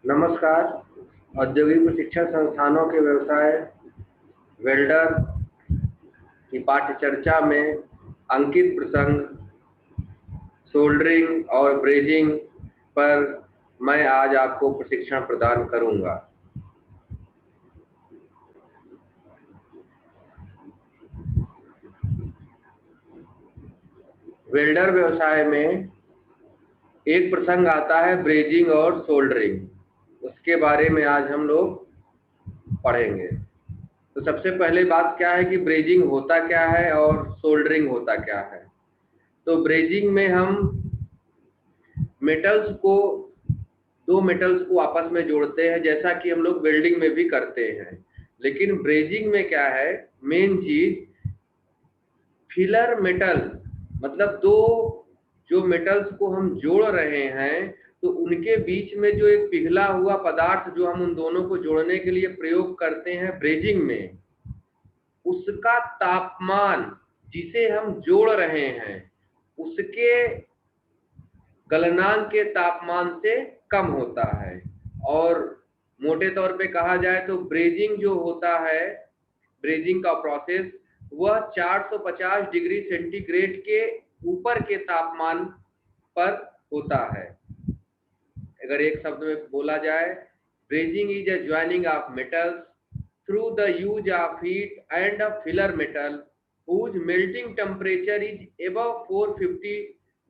नमस्कार। औद्योगिक प्रशिक्षण संस्थानों के व्यवसाय वेल्डर की पाठ्य चर्चा में अंकित प्रसंग सोल्डरिंग और ब्रेजिंग पर मैं आज आपको प्रशिक्षण प्रदान करूंगा। वेल्डर व्यवसाय में एक प्रसंग आता है ब्रेजिंग और सोल्डरिंग, उसके बारे में आज हम लोग पढ़ेंगे। तो सबसे पहले बात क्या है कि ब्रेजिंग होता क्या है और सोल्डरिंग होता क्या है। तो ब्रेजिंग में हम दो मेटल्स को आपस में जोड़ते हैं, जैसा कि हम लोग वेल्डिंग में भी करते हैं। लेकिन ब्रेजिंग में क्या है, मेन चीज फिलर मेटल, मतलब दो जो मेटल्स को हम जोड़ रहे हैं तो उनके बीच में जो एक पिघला हुआ पदार्थ जो हम उन दोनों को जोड़ने के लिए प्रयोग करते हैं ब्रेजिंग में, उसका तापमान जिसे हम जोड़ रहे हैं उसके गलनांक के तापमान से कम होता है। और मोटे तौर पे कहा जाए तो ब्रेजिंग जो होता है, ब्रेजिंग का प्रोसेस वह 450 डिग्री सेंटीग्रेड के ऊपर के तापमान पर होता है। अगर एक शब्द में बोला जाए, brazing is a joining of metals through the use of heat and a filler metal whose melting temperature is above 450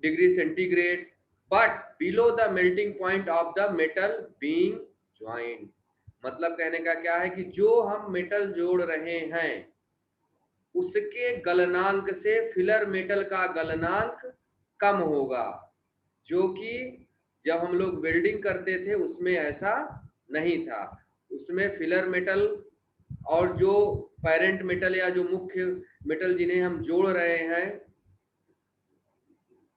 degree centigrade but below the melting point of the metal being joined। मतलब कहने का क्या है कि जो हम metal जोड़ रहे हैं उसके गलनांक से फिलर मेटल का गलनांक कम होगा, जो कि जब हम लोग वेल्डिंग करते थे उसमें ऐसा नहीं था। उसमें फिलर मेटल और जो पेरेंट मेटल या जो मुख्य मेटल जिन्हें हम जोड़ रहे हैं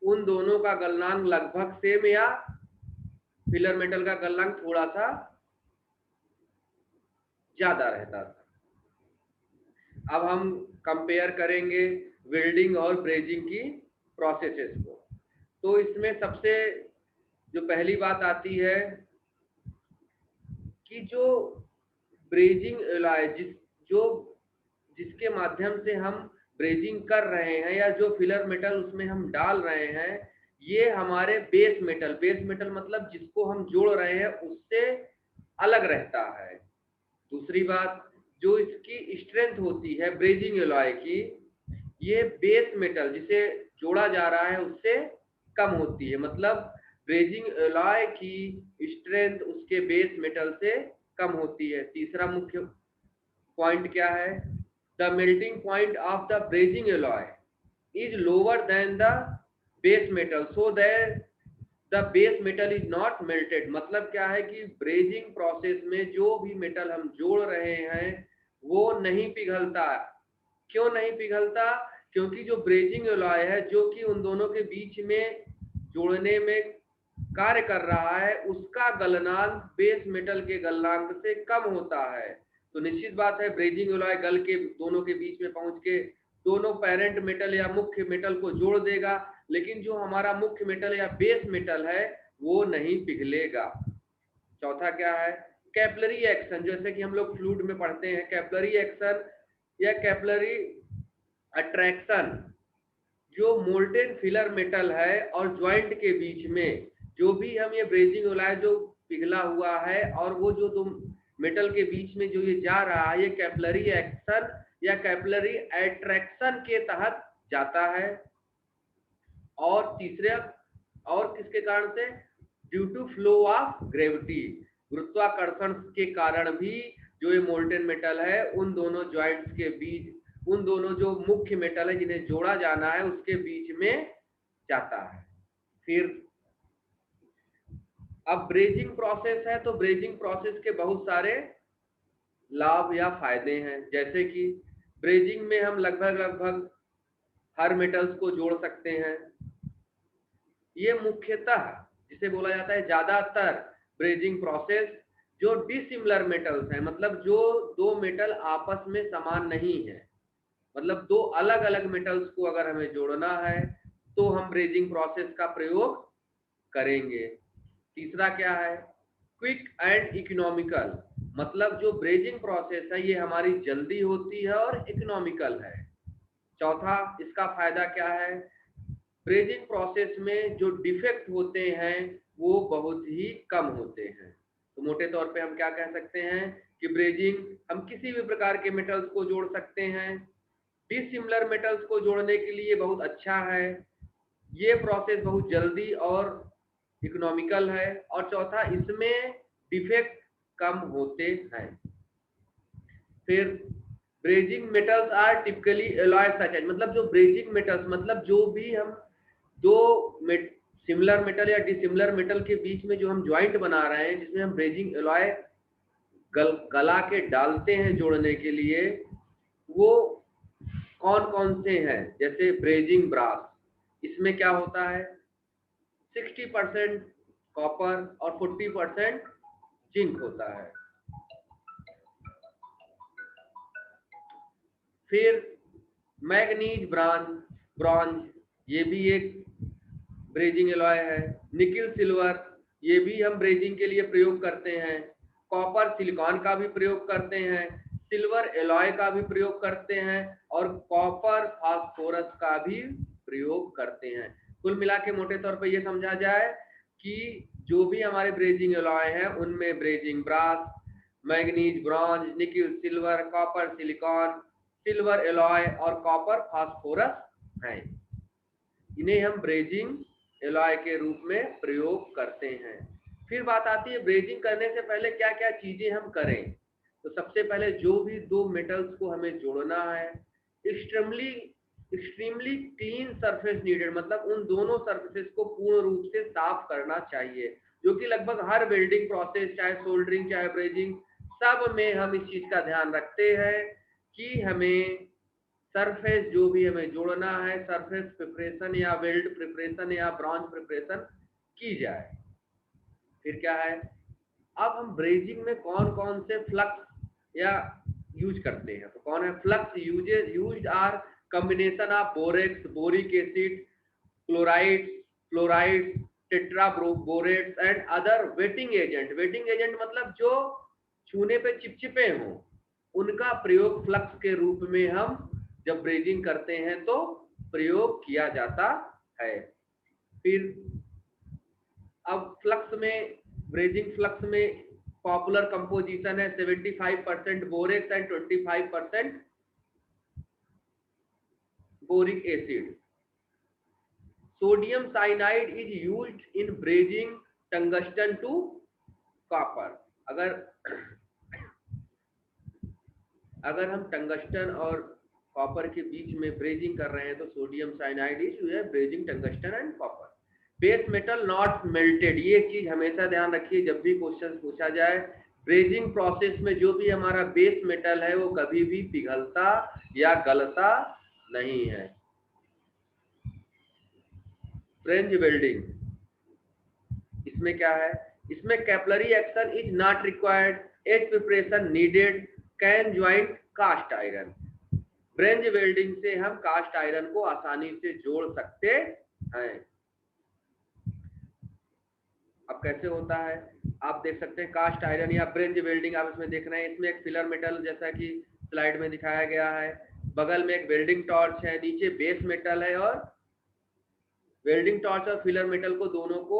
उन दोनों का गलनांक लगभग सेम या फिलर मेटल का गलनांक थोड़ा सा ज्यादा रहता था। अब हम कंपेयर करेंगे वेल्डिंग और ब्रेजिंग की प्रोसेसेस को। तो इसमें सबसे जो पहली बात आती है कि जो ब्रेजिंग एलॉय जिसके माध्यम से हम ब्रेजिंग कर रहे हैं या जो फिलर मेटल उसमें हम डाल रहे हैं, ये हमारे बेस मेटल मतलब जिसको हम जोड़ रहे हैं उससे अलग रहता है। दूसरी बात, जो इसकी स्ट्रेंथ होती है ब्रेजिंग एलॉय की, ये बेस मेटल जिसे जोड़ा जा रहा है उससे कम होती है। मतलब ब्रेजिंग एलॉय की स्ट्रेंथ उसके बेस मेटल से कम होती है। तीसरा मुख्य पॉइंट क्या है, the melting point of the brazing alloy is lower than the base metal so that the base metal is not melted. मतलब क्या है कि ब्रेजिंग प्रोसेस में जो भी मेटल हम जोड़ रहे हैं वो नहीं पिघलता। क्यों नहीं पिघलता? क्योंकि जो ब्रेजिंग एलॉय है जो कि उन दोनों के बीच में जोड़ने में कार्य कर रहा है, उसका गलनांक बेस मेटल के गलनांक से कम होता है। तो निश्चित बात है ब्रेजिंग एलॉय गल के दोनों के बीच में पहुंच के दोनों पेरेंट मेटल या मुख्य मेटल को जोड़ देगा, लेकिन जो हमारा मुख्य मेटल या बेस मेटल है वो नहीं पिघलेगा। चौथा क्या है, कैपिलरी एक्शन। जैसे कि हम लोग फ्लूइड में पढ़ते हैं कैपिलरी एक्शन या कैपिलरी अट्रैक्शन, जो मोल्टेन फिलर मेटल है और ज्वाइंट के बीच में जो भी हम ये ब्रेजिंग एलॉय जो पिघला हुआ है और वो जो दो मेटल के बीच में जो ये जा रहा है, ये कैपिलरी एक्शन या कैपिलरी अट्रैक्शन के तहत जाता है। और तीसरे और किसके कारण से, due to flow of gravity, गुरुत्वाकर्षण के कारण भी जो ये मोल्टेन मेटल है उन दोनों ज्वाइंट्स के बीच, उन दोनों जो मुख्य मेटल है जिन्हें जोड़ा जाना है उसके बीच में जाता है। फिर अब ब्रेजिंग प्रोसेस है, तो ब्रेजिंग प्रोसेस के बहुत सारे लाभ या फायदे हैं। जैसे कि ब्रेजिंग में हम लगभग हर मेटल्स को जोड़ सकते हैं। ये मुख्यतः जिसे बोला जाता है ज्यादातर ब्रेजिंग प्रोसेस जो डिसिमिलर मेटल्स हैं, मतलब जो दो मेटल आपस में समान नहीं है, मतलब दो अलग अलग मेटल्स को अगर हमें जोड़ना है तो हम ब्रेजिंग प्रोसेस का प्रयोग करेंगे। तीसरा क्या है, क्विक एंड इकोनॉमिकल, मतलब जो ब्रेजिंग प्रोसेस है ये हमारी जल्दी होती है और इकोनॉमिकल है। चौथा, इसका फायदा क्या है? ब्रेजिंग प्रोसेस में जो डिफेक्ट होते हैं वो बहुत ही कम होते हैं। तो मोटे तौर पे हम क्या कह सकते हैं कि ब्रेजिंग हम किसी भी प्रकार के मेटल्स को जोड़ सकते हैं। डिसिमिलर मेटल्स को जोड़ने के लिए बहुत अच्छा है, ये प्रोसेस बहुत जल्दी और इकोनॉमिकल है। और चौथा, इसमें डिफेक्ट कम होते हैं। फिर brazing metals are typically alloy such as, मतलब जो ब्रेजिंग मेटल्स मतलब जो भी हम दो सिमिलर मेटल या डिसिमिलर मेटल के बीच में जो हम ज्वाइंट बना रहे हैं जिसमें हम ब्रेजिंग एलॉय गला के डालते हैं जोड़ने के लिए, वो कौन कौन से हैं? जैसे ब्रेजिंग ब्रास, इसमें क्या होता है 60% कॉपर और 40% जिंक होता है। फिर मैग्नीज ब्रॉन्ज, ये भी एक ब्रेजिंग एलॉय है। निकिल सिल्वर, ये भी हम ब्रेजिंग के लिए प्रयोग करते हैं। कॉपर सिलिकॉन का भी प्रयोग करते हैं, सिल्वर एलॉय का भी प्रयोग करते हैं और कॉपर फास्फोरस का भी प्रयोग करते हैं। कुल मिला के मोटे तौर पर यह समझा जाए कि जो भी हमारे ब्रेजिंग एलॉय हैं उनमें brazing brass, manganese bronze, nickel silver, copper silicon, silver alloy और कॉपर फास्फोरस हैं। इन्हें हम ब्रेजिंग एलॉय के रूप में प्रयोग करते हैं। फिर बात आती है ब्रेजिंग करने से पहले क्या क्या चीजें हम करें। तो सबसे पहले जो भी दो मेटल्स को हमें जोड़ना है, एक्सट्रीमली क्लीन सरफेस नीडेड, मतलब उन दोनों सरफेसेस को पूर्ण रूप से साफ करना चाहिए, जो कि लगभग हर वेल्डिंग प्रोसेस, चाहे सोल्डरिंग चाहे ब्रेजिंग, सब में हम इस चीज का ध्यान रखते हैं कि हमें सरफेस जो भी हमें जोड़ना है, सरफेस प्रिपरेशन या वेल्ड प्रिपरेशन या ब्रॉन्ज प्रिपरेशन की जाए। फिर क्या है, अब हम ब्रेजिंग में कौन कौन से फ्लक्स या यूज करते हैं। तो कौन है flux used are combination of borax, boric acid, fluoride, tetraborates and other wetting agent. Wetting agent मतलब जो छूने पे चिपचिपे हों, उनका प्रयोग फ्लक्स के रूप में हम जब ब्रेजिंग करते हैं तो प्रयोग किया जाता है। फिर अब फ्लक्स में, ब्रेजिंग फ्लक्स में पॉपुलर कंपोजिशन है 75% borax and 25% boric acid. Sodium cyanide is used in brazing tungsten to copper. अगर हम टंगस्टन और कॉपर के बीच में ब्रेजिंग कर रहे हैं तो sodium cyanide is brazing tungsten and copper. Base metal not melted, ये चीज हमेशा ध्यान रखिए जब भी क्वेश्चन पूछा जाए। ब्रेजिंग प्रोसेस में जो भी हमारा बेस मेटल है वो कभी भी पिघलता या गलता नहीं है। फ्रेंच वेल्डिंग, इसमें क्या है, इसमें capillary action is not required, as preparation needed, can joint cast iron. Bronze welding से हम कास्ट आयरन को आसानी से जोड़ सकते हैं। अब कैसे होता है आप देख सकते हैं, कास्ट आयरन या ब्रेंज वेल्डिंग आप इसमें देख रहे हैं। इसमें एक फिलर मेटल जैसा कि स्लाइड में दिखाया गया है, बगल में एक वेल्डिंग टॉर्च है, नीचे बेस मेटल है और वेल्डिंग टॉर्च और फिलर मेटल को दोनों को,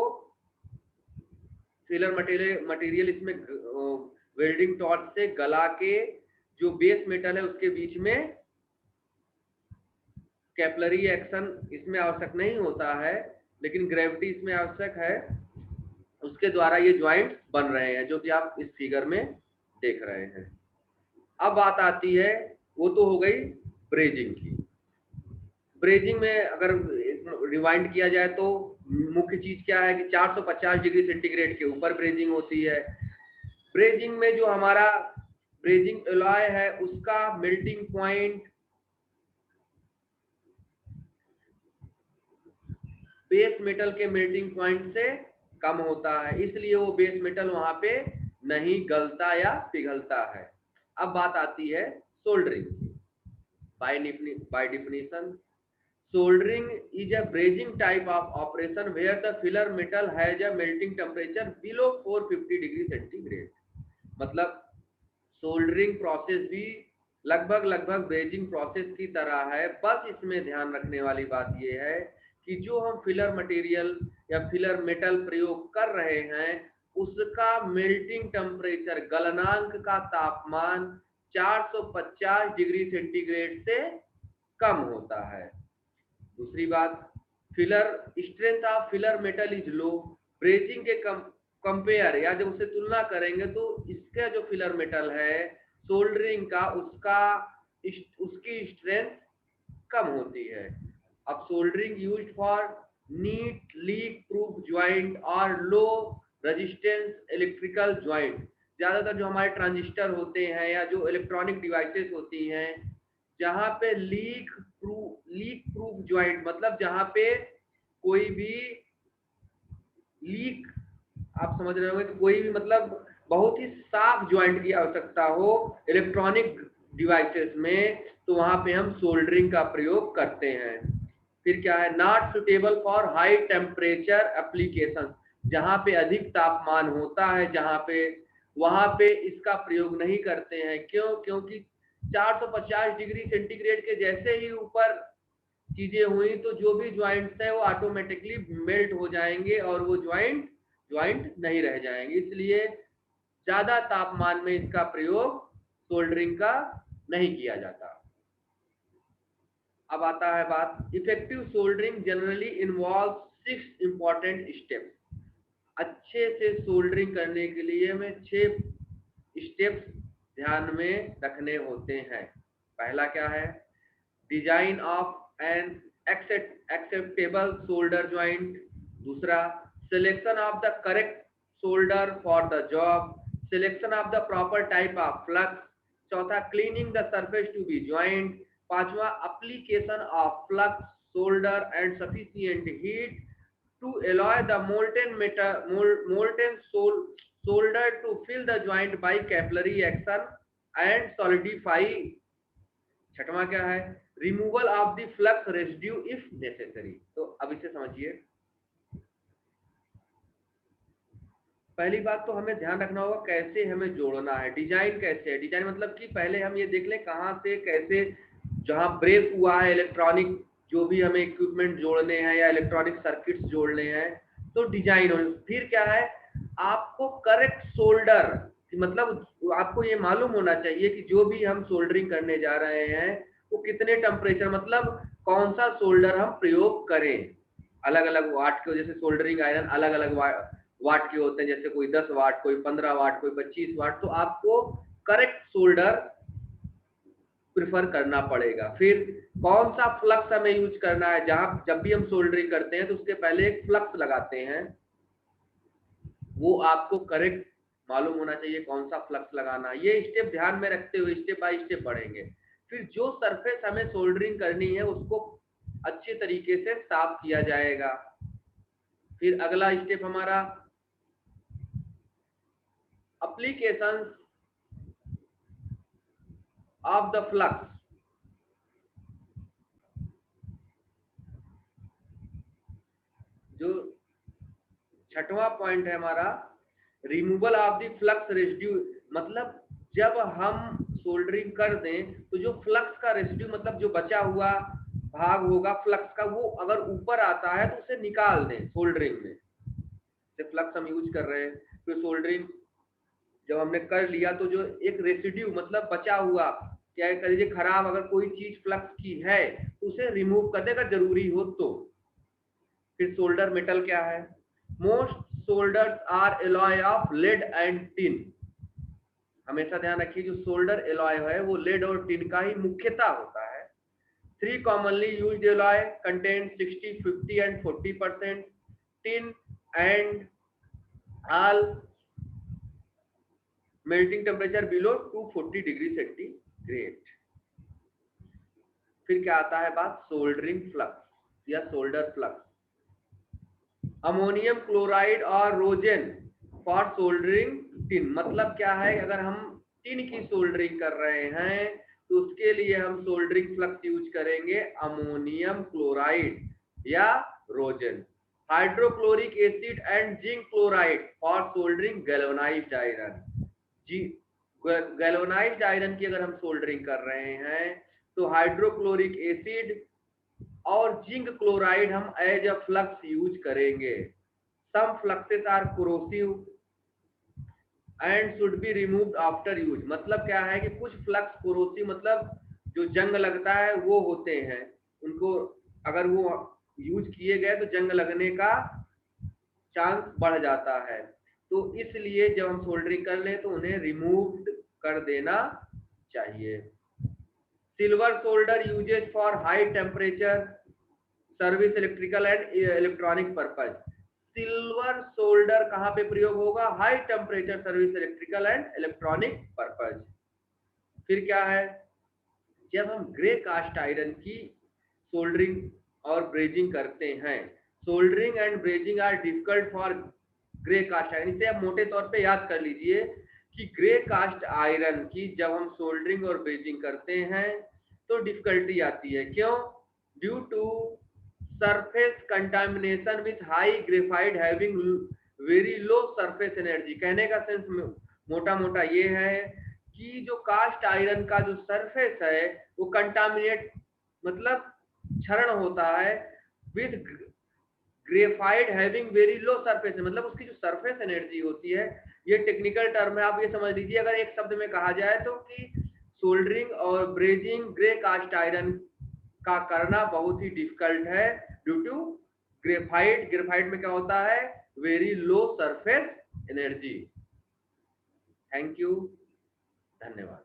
फिलर मटेरियल इसमें वेल्डिंग टॉर्च से गला के जो बेस मेटल है उसके बीच में कैपिलरी एक्शन इसमें आवश्यक नहीं होता है, लेकिन ग्रेविटी इसमें आवश्यक है। उसके द्वारा ये ज्वाइंट बन रहे हैं जो कि आप इस फिगर में देख रहे हैं। अब बात आती है, वो तो हो गई ब्रेजिंग की। ब्रेजिंग में अगर रिवाइंड किया जाए तो मुख्य चीज क्या है कि 450 डिग्री सेंटीग्रेड के ऊपर ब्रेजिंग होती है। ब्रेजिंग में जो हमारा ब्रेजिंग एलॉय है उसका मेल्टिंग पॉइंट बेस मेटल के मेल्टिंग पॉइंट से कम होता है, इसलिए वो बेस मेटल वहां पे नहीं गलता या पिघलता है। अब बात आती है सोल्डरिंग की। By definition Soldering is a brazing type of operation where the filler metal has a melting temperature below 450 degree centigrade. मतलब सोल्डरिंग प्रोसेस भी लगभग ब्रेजिंग प्रोसेस की तरह है, बस इसमें ध्यान रखने वाली बात यह है कि जो हम फिलर मटेरियल या फिलर मेटल प्रयोग कर रहे हैं उसका मेल्टिंग टेम्परेचर, गलनांक का तापमान 450 डिग्री सेंटीग्रेड से कम होता है। दूसरी बात, filler strength of filler metal is low. Brazing के कंपेयर या जब उससे तुलना करेंगे तो इसका जो फिलर मेटल है सोल्डरिंग का उसकी स्ट्रेंथ कम होती है। अब soldering used for neat leak proof joint और लो रेजिस्टेंस इलेक्ट्रिकल ज्वाइंट। ज्यादातर जो हमारे ट्रांजिस्टर होते हैं या जो इलेक्ट्रॉनिक डिवाइसेस होती हैं जहां पे लीक प्रूफ ज्वाइंट, मतलब जहां पे कोई भी लीक, आप समझ रहे होंगे कि कोई भी मतलब बहुत ही साफ ज्वाइंट की आवश्यकता हो इलेक्ट्रॉनिक डिवाइसेस में, तो वहां पे हम सोल्डरिंग का प्रयोग करते हैं। फिर क्या है, not suitable for high temperature application. जहां पे अधिक तापमान होता है जहां पे वहां पे इसका प्रयोग नहीं करते हैं। क्यों? क्योंकि 450 डिग्री सेंटीग्रेड के जैसे ही ऊपर चीजें हुई तो जो भी ज्वाइंट्स है वो ऑटोमेटिकली मेल्ट हो जाएंगे और वो ज्वाइंट नहीं रह जाएंगे, इसलिए ज्यादा तापमान में इसका प्रयोग सोल्डरिंग का नहीं किया जाता। अब आता है बात, effective soldering generally involve 6 important steps. अच्छे से सोल्डरिंग करने के लिए हमें 6 स्टेप्स ध्यान में रखने होते हैं। पहला क्या है, design of an acceptable solder joint. दूसरा, selection of the correct solder for the job. Selection of the proper type of flux. चौथा, cleaning the surface to be joint. पांचवा, application of flux solder and sufficient heat to alloy the molten solder to fill the joint by capillary action and solidify। छठवां क्या है, removal of the flux residue if necessary. तो अब इसे समझिए। पहली बात तो हमें ध्यान रखना होगा कैसे हमें जोड़ना है। डिजाइन कैसे है, डिजाइन मतलब कि पहले हम ये देख लें कहां से कैसे, जहां ब्रेक हुआ है इलेक्ट्रॉनिक जो भी हमें इक्विपमेंट जोड़ने हैं या इलेक्ट्रॉनिक सर्किट्स जोड़ने हैं तो डिजाइन हो। फिर क्या है, आपको करेक्ट सोल्डर, मतलब आपको ये मालूम होना चाहिए कि जो भी हम सोल्डरिंग करने जा रहे हैं वो कितने टेम्परेचर, मतलब कौन सा सोल्डर हम प्रयोग करें। अलग अलग वाट के, जैसे सोल्डरिंग आयरन अलग अलग वाट के होते हैं, जैसे कोई 10 वाट, कोई 15 वाट, कोई 25 वाट। तो आपको करेक्ट सोल्डर प्रिफर करना पड़ेगा। फिर कौन सा फ्लक्स हमें यूज करना है, जहां जब भी हम सोल्डरिंग करते हैं तो उसके पहले एक फ्लक्स लगाते हैं, वो आपको करेक्ट मालूम होना चाहिए कौन सा फ्लक्स लगाना। ये स्टेप ध्यान में रखते हुए स्टेप बाय स्टेप बढ़ेंगे। फिर जो सरफेस हमें सोल्डरिंग करनी है उसको अच्छे तरीके से साफ किया जाएगा। फिर अगला स्टेप हमारा एप्लीकेशन ऑफ द फ्लक्स। जो छठवां पॉइंट है हमारा, removal of the flux residue. मतलब जब हम सोल्डरिंग कर दें तो जो फ्लक्स का रेसिड्यू, मतलब जो बचा हुआ भाग होगा फ्लक्स का, वो अगर ऊपर आता है तो उसे निकाल दें सोल्डरिंग में। जैसे फ्लक्स हम यूज कर रहे हैं, फिर सोल्डरिंग जब हमने कर लिया तो जो एक रेसिड्यू मतलब बचा हुआ, क्या कर लीजिए खराब अगर कोई चीज फ्लक्स की है तो उसे रिमूव करने का जरूरी हो तो। फिर सोल्डर मेटल क्या है, most solders are alloy of lead and tin. हमेशा ध्यान रखिए जो सोल्डर एलॉय है वो लेड और टिन का ही मुख्यतः होता है। 3 commonly used alloy contain 60, 50 and 40% tin and all melting temperature below 240 degree centigrade. फिर क्या आता है बात, सोल्डरिंग फ्लक्स या सोल्डर फ्लक्स। अमोनियम क्लोराइड और रोजेन फॉर सोल्डरिंग टिन। मतलब क्या है, अगर हम टिन की सोल्डरिंग कर रहे हैं तो उसके लिए हम सोल्डरिंग फ्लक्स यूज करेंगे अमोनियम क्लोराइड या rosin. Hydrochloric acid and zinc chloride for soldering galvanized iron. जी, गैल्वेनाइज्ड आयरन की अगर हम सोल्डरिंग कर रहे हैं तो हाइड्रोक्लोरिक एसिड और जिंक क्लोराइड हम एज अ फ्लक्स यूज करेंगे। Some fluxes are corrosive and should be removed after use. मतलब क्या है कि कुछ फ्लक्स कोरोसिव मतलब जो जंग लगता है वो होते हैं, उनको अगर वो यूज किए गए तो जंग लगने का चांस बढ़ जाता है, तो इसलिए जब हम सोल्डरिंग कर लें तो उन्हें रिमूव कर देना चाहिए। Silver solder uses for high temperature service electrical and electronic purpose. Silver solder कहां पे प्रयोग होगा? High temperature service electrical and electronic purpose. फिर क्या है, जब हम ग्रे कास्ट आयरन की सोल्डरिंग और ब्रेजिंग करते हैं, soldering and brazing are difficult for grey cast iron. इसे आप मोटे तौर पे याद कर लीजिए कि ग्रे कास्ट आयरन की जब हम सोल्डरिंग और ब्रेजिंग करते हैं तो डिफिकल्टी आती है। क्यों? Due to surface contamination with high graphite having very low surface energy. कहने का सेंस मोटा मोटा ये है कि जो कास्ट आयरन का जो सरफेस है वो कंटामिनेट मतलब क्षरण होता है with graphite having very low surface, मतलब उसकी जो सरफेस एनर्जी होती है, ये टेक्निकल टर्म है, आप ये समझ लीजिए अगर एक शब्द में कहा जाए तो कि सोल्डरिंग और ब्रेजिंग ग्रे कास्ट आयरन का करना बहुत ही डिफिकल्ट है ड्यू टू ग्रेफाइट। ग्रेफाइट में क्या होता है? Very low surface energy. Thank you, धन्यवाद।